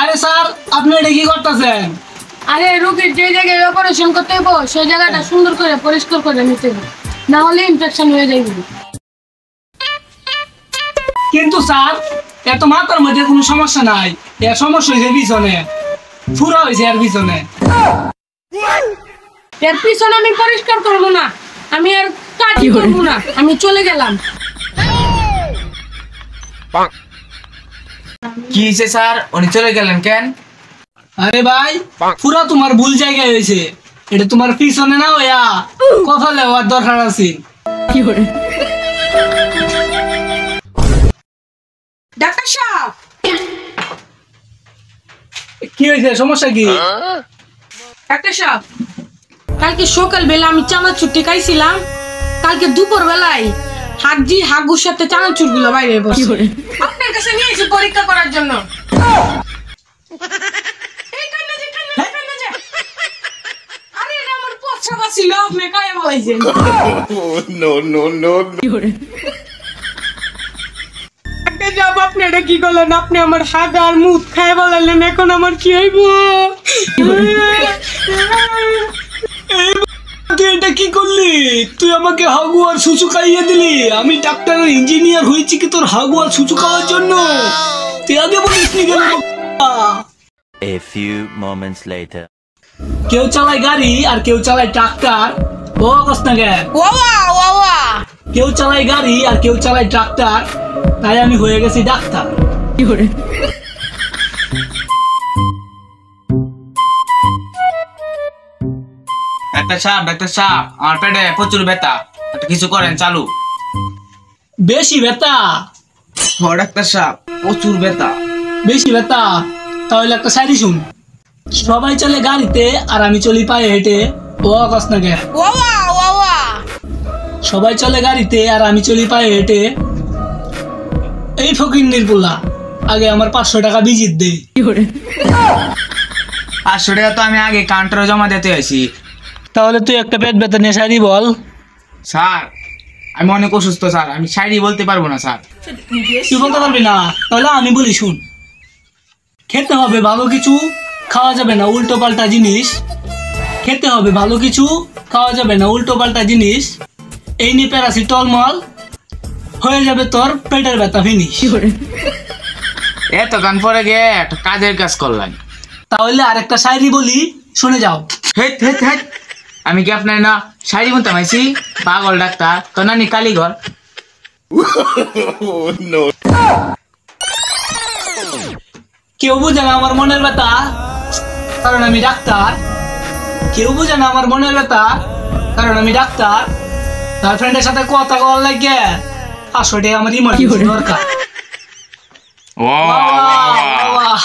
আরে স্যার আপনি এটা কি করতেছেন? আরে রোগীর যে জায়গায় অপারেশন করতে হবে সেই জায়গাটা সুন্দর করে পরিষ্কার করে নিতে হবে, না হলে ইনফেকশন হয়ে যাবে। কিন্তু স্যার এত মাথার মধ্যে কোনো সমস্যা নাই, এর সমস্যা হয়েছে পিছনে, ফুরা হয়েছে এর পিছনে। এর পিছনে আমি পরিষ্কার করবো না, আমি আর কাজই করবো না, আমি চলে গেলাম। কি হয়েছে স্যার, উনি চলে গেলেন কেন? আরে ভাই পুরা তোমার ভুল জায়গায় হয়েছে, এটা তোমার পিছনে না হইয়া কপালে হওয়ার দরকার আছে। ডাক্তার সাহেব, কি হয়েছে, সমস্যা কি? ডাক্তার সাহেব, কালকে সকাল বেলা আমি চানাচুর টিকাইছিলাম, কালকে দুপুর বেলায় হাগুর সাথে চানাচুর গুলো বাইরে বসে আপনার কাছে নিয়েছি পরীক্ষা করার জন্য। আরে এটা আমার পছন্দ ছিল, আপনি কায়ে বলাইছেন। ডাক্তার সাহেব, আপনি এটা কি করলেন? আপনি আমার হাগ আর মুখ খায় বলালেন, এখন আমার কি হইব? তুই এটা কি করলি? তুই আমাকে হাগু আর সুচু খাইয়ে দিলি। আমি ডাক্তার আর ইঞ্জিনিয়ার হয়েছি কি তোর হাগু আর সুচু খাওয়ার জন্য? তুই আগে বলিস নি কেন? A few moments later. কেউ চালায় গাড়ি আর কেউ চালায় ট্রাক্টর। ও অবস্থা কেন? কেউ চালায় গাড়ি আর কেউ চালায় ট্রাক্টর, তাই আমি হয়ে গেছি ডাক্তার। ডাক্তার সাহেব আমার পেটে প্রচুর ব্যথা, একটা কিছু করেন চালু। বেশি ব্যথা? ও ডাক্তার সাহেব প্রচুর ব্যথা। বেশি ব্যথা? তাহলে একটা শাড়ি শুন। সবাই চলে গাড়িতে আর আমি চলি পায়ে হেঁটে। ও অবস্থা না কেন? সবাই চলে গাড়িতে আর আমি চলি পায়ে হেঁটে। এই ফকিন্নির পোলা আগে আমার 500 টাকা ভিজিট দে। 500 টাকা তো আমি আগে কাউন্টারে জমা দিতে আছি। তাহলে তুই একটা পেট ব্যথা নিয়ে শাড়ি বল। স্যার আমি অনেক অসুস্থ স্যার, আমি শাড়ি বলতে পারবো না স্যার। তুই বলতে পারবি না? তাহলে আমি বলি শুন। খেতে হবে ভালো কিছু, খাওয়া যাবে না উল্টো পাল্টা জিনিস। খেতে হবে ভালো কিছু, খাওয়া যাবে না উল্টো পাল্টা জিনিস। এই নিয়ে প্যারাসিটামল হয়ে যাবে তোর পেটের ব্যথা ফিনিশ। এত গান পরে গিয়ে একটা কাজের কাজ করলাম। তাহলে আরেকটা শায়রি বলি, শুনে যাও। হেট হেট হেট, আমি কি আপনার না শাড়ি বুনতে পাইছি? পাগল ডাক্তার, তো নানি কালীঘর। কেউ বুঝে না আমার মনের ব্যথা, কারণ আমি ডাক্তার। কেউ বুঝে না আমার মনের ব্যথা, কারণ আমি ডাক্তার। তার ফ্রেন্ডের সাথে কথা বলার লাগে 500 টাকা আমার ইমার্জেন্সি দরকার। ও বাহ, বাহ, বাহ।